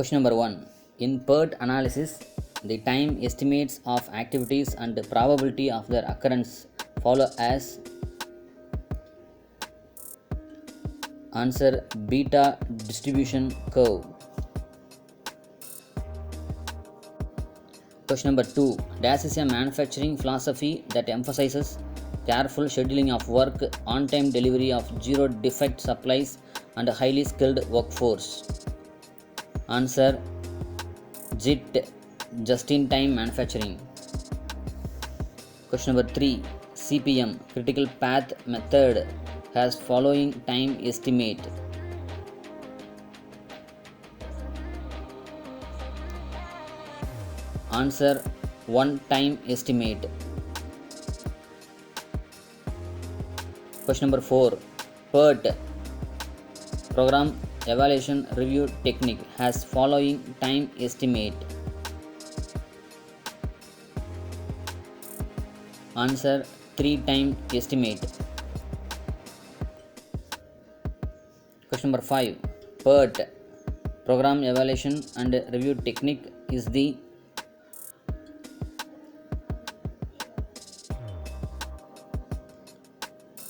Question number 1. In PERT analysis, the time estimates of activities and the probability of their occurrence follow as answer beta distribution curve. Question number 2. Dash is a manufacturing philosophy that emphasizes careful scheduling of work, on-time delivery of zero defect supplies and a highly skilled workforce. Answer JIT, just-in-time manufacturing. Question number 3. CPM, critical path method, has following time estimate. Answer 1 time estimate. Question number 4. PERT, program evaluation review technique, has following time estimate. Answer 3 time estimate. Question number 5. PERT, program evaluation and review technique, is the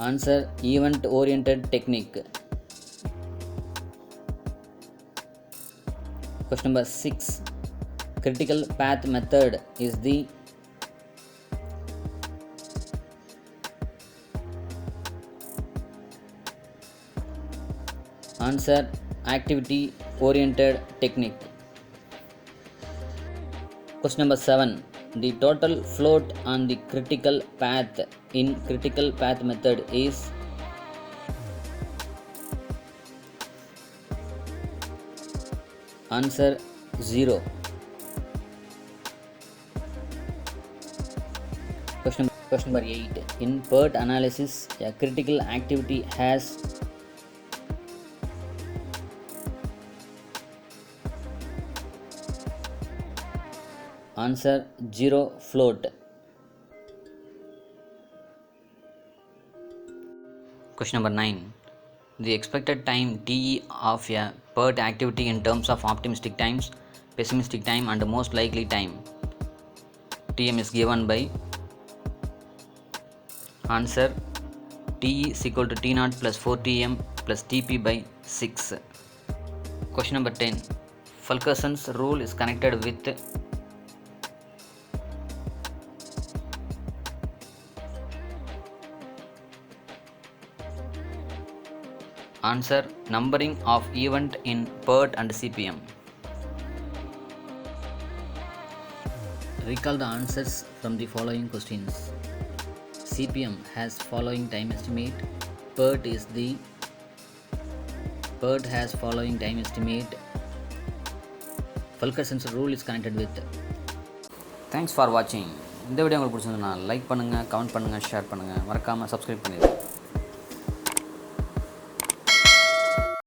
answer event oriented technique. Question number 6. Critical path method is the answer activity oriented technique. Question number 7. The total float on the critical path in critical path method is answer 0. Question number 8. In PERT analysis, a critical activity has answer 0 float. Question number 9. The expected time TE of a PERT activity in terms of optimistic times, pessimistic time and most likely time. TM is given by answer TE is equal to T0 plus 4TM plus TP by 6. Question number 10. Fulkerson's rule is connected with answer numbering of event in PERT and CPM. Recall the answers from the following questions. CPM has following time estimate. PERT has following time estimate. Fulkerson's rule is connected with. Thanks for watching. இந்த video உங்களுக்கு பிடிச்சிருந்தா like பண்ணுங்கள், comment பண்ணுங்கள், share பண்ணுங்கள், மறக்காமல் subscribe பண்ணிடுங்க.